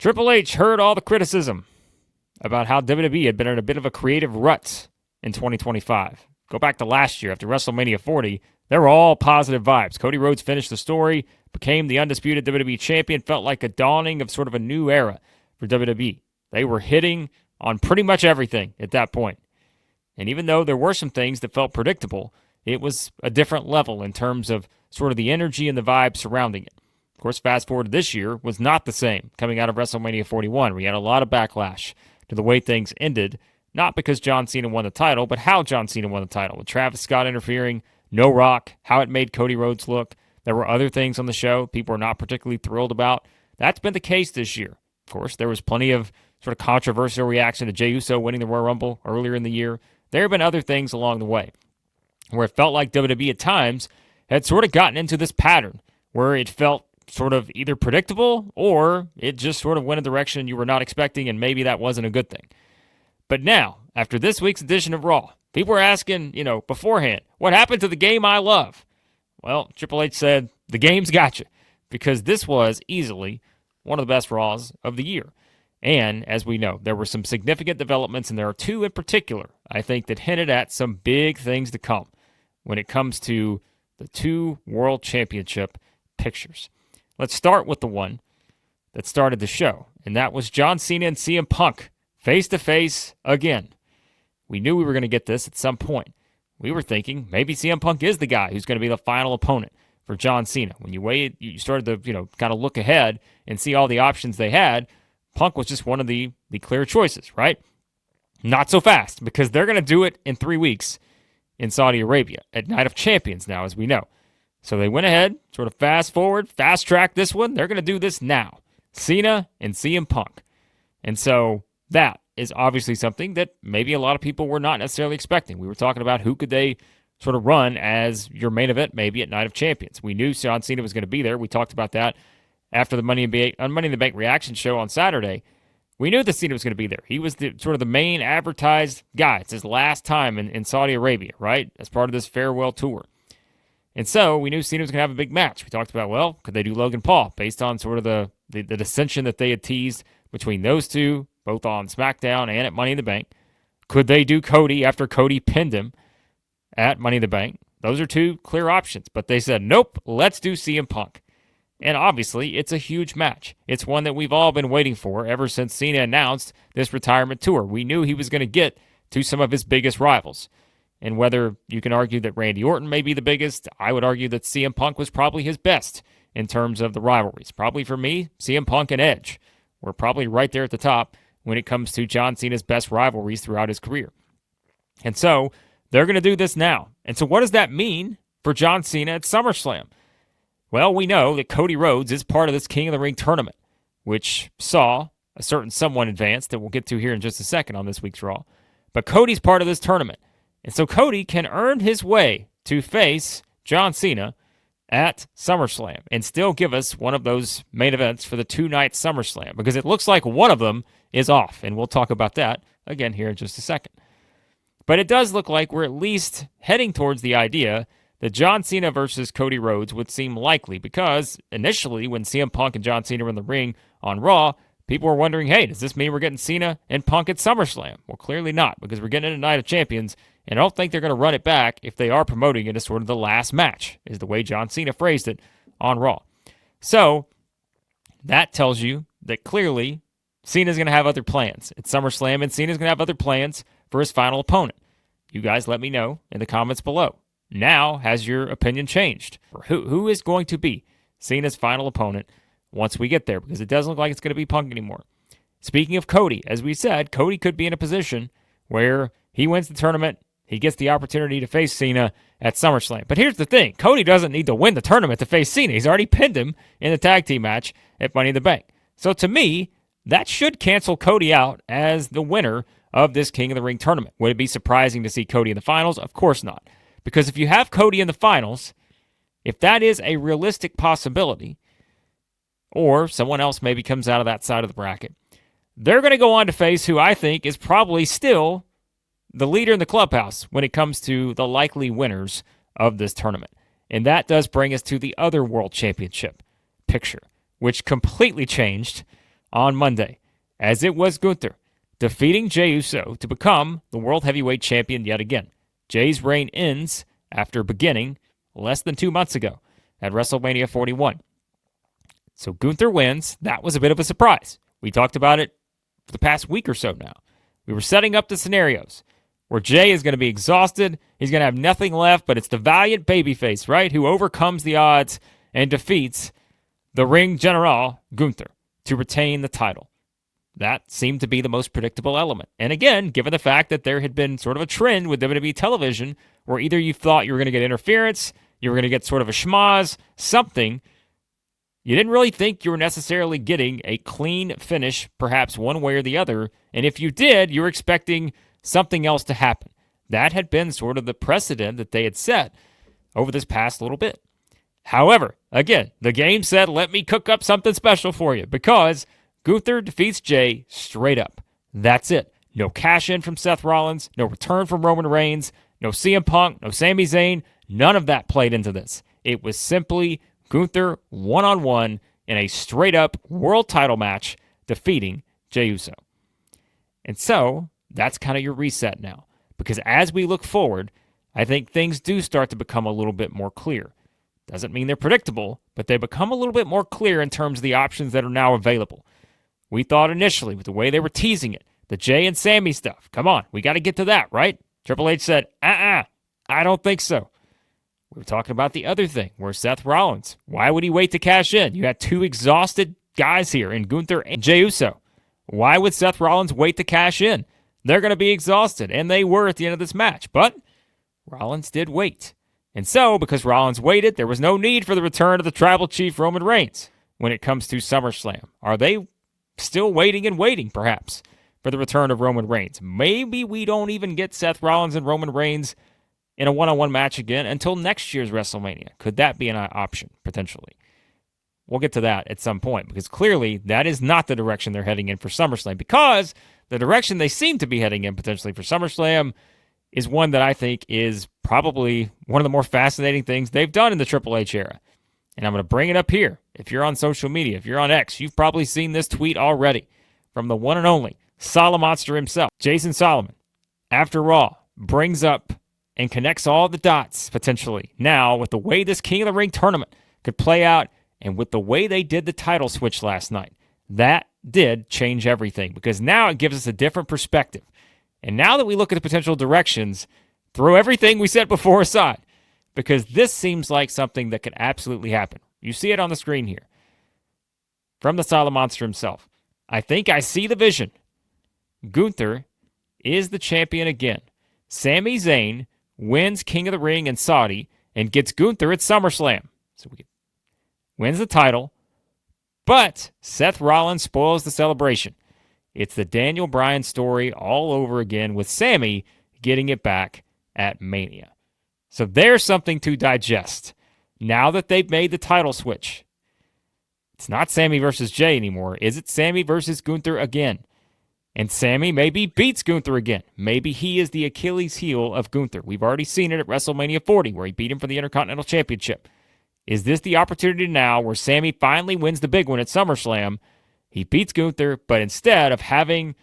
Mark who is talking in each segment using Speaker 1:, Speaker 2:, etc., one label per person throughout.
Speaker 1: Triple H heard all the criticism about how WWE had been in a bit of a creative rut in 2025. Go back to last year after WrestleMania 40, there were all positive vibes. Cody Rhodes finished the story, became the undisputed WWE champion, felt like a dawning of sort of a new era for WWE. They were hitting on pretty much everything at that point. And even though there were some things that felt predictable, it was a different level in terms of sort of the energy and the vibe surrounding it. Of course, fast forward to this year was not the same coming out of WrestleMania 41. We had a lot of backlash to the way things ended, not because John Cena won the title, but how John Cena won the title. With Travis Scott interfering, no Rock, how it made Cody Rhodes look. There were other things on the show people were not particularly thrilled about. That's been the case this year. Of course, there was plenty of sort of controversial reaction to Jey Uso winning the Royal Rumble earlier in the year. There have been other things along the way where it felt like WWE at times had sort of gotten into this pattern where it felt sort of either predictable or it just sort of went a direction you were not expecting, and maybe that wasn't a good thing. But now, after this week's edition of Raw, people were asking, beforehand, what happened to the game I love? Well, Triple H said, the game's got you, because this was easily one of the best Raws of the year. And, as we know, there were some significant developments, and there are two in particular, I think, that hinted at some big things to come when it comes to the two World Championship pictures. Let's start with the one that started the show, and that was John Cena and CM Punk face-to-face again. We knew we were going to get this at some point. We were thinking maybe CM Punk is the guy who's going to be the final opponent for John Cena. When you started to kind of look ahead and see all the options they had, Punk was just one of the clear choices, right? Not so fast, because they're going to do it in 3 weeks in Saudi Arabia at Night of Champions now, as we know. So they went ahead, sort of fast-track this one. They're going to do this now. Cena and CM Punk. And so that is obviously something that maybe a lot of people were not necessarily expecting. We were talking about who could they sort of run as your main event maybe at Night of Champions. We knew John Cena was going to be there. We talked about that after the Money in the Bank reaction show on Saturday. We knew that Cena was going to be there. He was sort of the main advertised guy. It's his last time in Saudi Arabia, right, as part of this farewell tour. And so we knew Cena was going to have a big match. We talked about, well, could they do Logan Paul based on sort of the dissension that they had teased between those two, both on SmackDown and at Money in the Bank. Could they do Cody after Cody pinned him at Money in the Bank? Those are two clear options. But they said, nope, let's do CM Punk. And obviously, it's a huge match. It's one that we've all been waiting for ever since Cena announced this retirement tour. We knew he was going to get to some of his biggest rivals. And whether you can argue that Randy Orton may be the biggest, I would argue that CM Punk was probably his best in terms of the rivalries. Probably for me, CM Punk and Edge were probably right there at the top when it comes to John Cena's best rivalries throughout his career. And so they're going to do this now. And so what does that mean for John Cena at SummerSlam? Well, we know that Cody Rhodes is part of this King of the Ring tournament, which saw a certain someone advance that we'll get to here in just a second on this week's Raw. But Cody's part of this tournament. And so Cody can earn his way to face John Cena at SummerSlam and still give us one of those main events for the two-night SummerSlam, because it looks like one of them is off, and we'll talk about that again here in just a second. But it does look like we're at least heading towards the idea that John Cena versus Cody Rhodes would seem likely, because initially when CM Punk and John Cena were in the ring on Raw, people were wondering, hey, does this mean we're getting Cena and Punk at SummerSlam? Well, clearly not, because we're getting it at Night of Champions, and I don't think they're going to run it back if they are promoting it as sort of the last match, is the way John Cena phrased it on Raw. So that tells you that clearly Cena's going to have other plans at SummerSlam, and Cena's going to have other plans for his final opponent. You guys let me know in the comments below. Now, has your opinion changed? Who is going to be Cena's final opponent once we get there? Because it doesn't look like it's going to be Punk anymore. Speaking of Cody, as we said, Cody could be in a position where he wins the tournament, he gets the opportunity to face Cena at SummerSlam. But here's the thing. Cody doesn't need to win the tournament to face Cena. He's already pinned him in the tag team match at Money in the Bank. So to me, that should cancel Cody out as the winner of this King of the Ring tournament. Would it be surprising to see Cody in the finals? Of course not. Because if you have Cody in the finals, if that is a realistic possibility, or someone else maybe comes out of that side of the bracket, they're going to go on to face who I think is probably still the leader in the clubhouse when it comes to the likely winners of this tournament. And that does bring us to the other World Championship picture, which completely changed on Monday, as it was Gunther, defeating Jey Uso to become the World Heavyweight Champion yet again. Jey's reign ends after beginning less than 2 months ago at WrestleMania 41. So Gunther wins. That was a bit of a surprise. We talked about it for the past week or so now. We were setting up the scenarios where Jey is going to be exhausted. He's going to have nothing left, but it's the valiant babyface, right, who overcomes the odds and defeats the ring general, Gunther, to retain the title. That seemed to be the most predictable element. And again, given the fact that there had been sort of a trend with WWE television where either you thought you were going to get interference, you were going to get sort of a schmoz, something, you didn't really think you were necessarily getting a clean finish, perhaps one way or the other. And if you did, you were expecting something else to happen. That had been sort of the precedent that they had set over this past little bit. However, again, the game said, let me cook up something special for you, because Gunther defeats Jey straight up. That's it. No cash in from Seth Rollins, no return from Roman Reigns, no CM Punk, no Sami Zayn. None of that played into this. It was simply Gunther one-on-one in a straight-up world title match, defeating Jey Uso. And so, that's kind of your reset now. Because as we look forward, I think things do start to become a little bit more clear. Doesn't mean they're predictable, but they become a little bit more clear in terms of the options that are now available. We thought initially, with the way they were teasing it, the Jey and Sami stuff, come on, we got to get to that, right? Triple H said, I don't think so. We were talking about the other thing, where Seth Rollins, why would he wait to cash in? You had two exhausted guys here in Gunther and Jey Uso. Why would Seth Rollins wait to cash in? They're going to be exhausted, and they were at the end of this match. But Rollins did wait. And so, because Rollins waited, there was no need for the return of the Tribal Chief Roman Reigns when it comes to SummerSlam. Are they still waiting, perhaps, for the return of Roman Reigns? Maybe we don't even get Seth Rollins and Roman Reigns in a one-on-one match again until next year's WrestleMania. Could that be an option, potentially? We'll get to that at some point, because clearly that is not the direction they're heading in for SummerSlam, because the direction they seem to be heading in potentially for SummerSlam is one that I think is probably one of the more fascinating things they've done in the Triple H era. And I'm going to bring it up here. If you're on social media, if you're on X, you've probably seen this tweet already from the one and only Solomonster himself. Jason Solomon, after Raw, brings up and connects all the dots, potentially, now with the way this King of the Ring tournament could play out and with the way they did the title switch last night. That did change everything, because now it gives us a different perspective. And now that we look at the potential directions, throw everything we said before aside, because this seems like something that could absolutely happen. You see it on the screen here from the Solomonster himself. I think I see the vision. Gunther is the champion again. Sami Zayn wins King of the Ring in Saudi and gets Gunther at SummerSlam. So we wins the title, but Seth Rollins spoils the celebration. It's the Daniel Bryan story all over again, with Sami getting it back at Mania. So there's something to digest. Now that they've made the title switch, it's not Sami versus Jey anymore. Is it Sami versus Gunther again? And Sami maybe beats Gunther again. Maybe he is the Achilles heel of Gunther. We've already seen it at WrestleMania 40, where he beat him for the Intercontinental Championship. Is this the opportunity now where Sami finally wins the big one at SummerSlam? He beats Gunther, but instead of having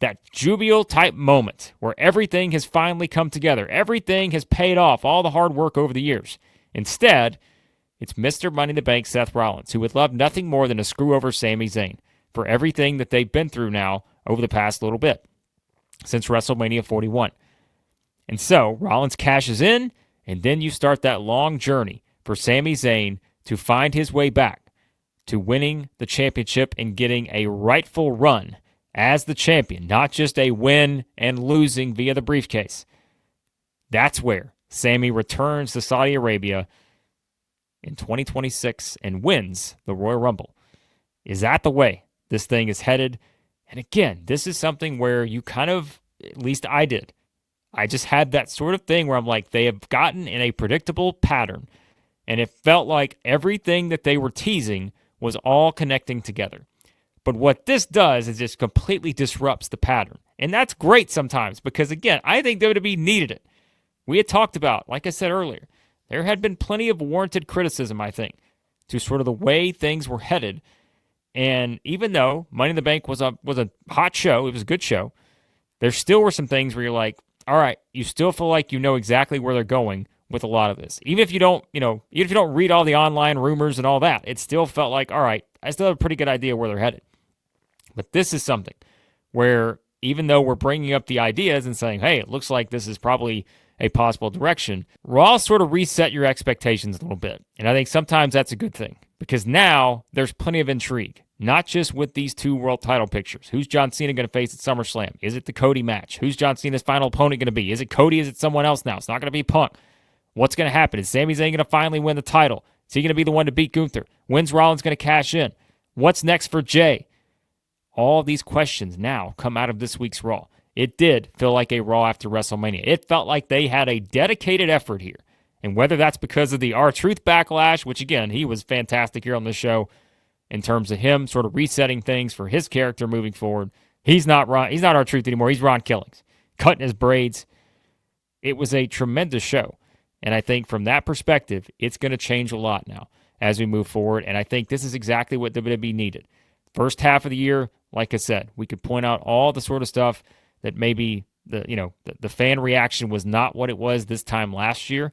Speaker 1: that jubilant type moment where everything has finally come together, everything has paid off, all the hard work over the years, instead, it's Mr. Money in the Bank Seth Rollins, who would love nothing more than to screw over Sami Zayn for everything that they've been through now over the past little bit, since WrestleMania 41. And so, Rollins cashes in, and then you start that long journey for Sami Zayn to find his way back to winning the championship and getting a rightful run as the champion, not just a win and losing via the briefcase. That's where Sami returns to Saudi Arabia in 2026 and wins the Royal Rumble. Is that the way this thing is headed? And again, this is something where you kind of, at least I did, I just had that sort of thing where I'm like, they have gotten in a predictable pattern, and it felt like everything that they were teasing was all connecting together. But what this does is just completely disrupts the pattern. And that's great sometimes, because again, I think WWE needed it. We had talked about, like I said earlier, there had been plenty of warranted criticism, I think, to sort of the way things were headed. And even though Money in the Bank was a hot show, it was a good show, there still were some things where you're like, all right, you still feel like you know exactly where they're going with a lot of this. Even if you don't, even if you don't read all the online rumors and all that, it still felt like, all right, I still have a pretty good idea where they're headed. But this is something where even though we're bringing up the ideas and saying, hey, it looks like this is probably a possible direction, Raw sort of reset your expectations a little bit. And I think sometimes that's a good thing because now there's plenty of intrigue, not just with these two world title pictures. Who's John Cena going to face at SummerSlam? Is it the Cody match? Who's John Cena's final opponent going to be? Is it Cody? Is it someone else now? It's not going to be Punk. What's going to happen? Is Sami Zayn going to finally win the title? Is he going to be the one to beat Gunther? When's Rollins going to cash in? What's next for Jey? All these questions now come out of this week's Raw. It did feel like a Raw after WrestleMania. It felt like they had a dedicated effort here. And whether that's because of the R-Truth backlash, which again, he was fantastic here on the show in terms of him sort of resetting things for his character moving forward. He's not R-Truth anymore. He's Ron Killings, cutting his braids. It was a tremendous show. And I think from that perspective, it's going to change a lot now as we move forward. And I think this is exactly what WWE needed. First half of the year, like I said, we could point out all the sort of stuff that maybe the fan reaction was not what it was this time last year.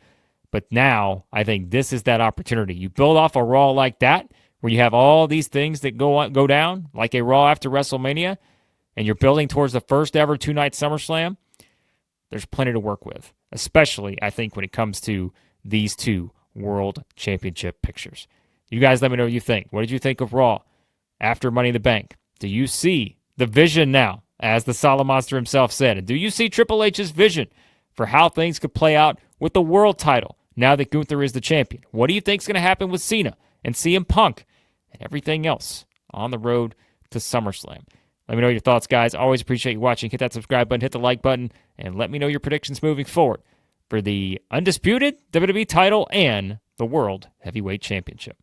Speaker 1: But now I think this is that opportunity. You build off a Raw like that, where you have all these things that go down, like a Raw after WrestleMania, and you're building towards the first ever two-night SummerSlam. There's plenty to work with, especially, I think, when it comes to these two World Championship pictures. You guys let me know what you think. What did you think of Raw after Money in the Bank? Do you see the vision now, as the Solid Monster himself said? And do you see Triple H's vision for how things could play out with the world title now that Gunther is the champion? What do you think is going to happen with Cena and CM Punk and everything else on the road to SummerSlam? Let me know your thoughts, guys. Always appreciate you watching. Hit that subscribe button, hit the like button, and let me know your predictions moving forward for the Undisputed WWE title and the World Heavyweight Championship.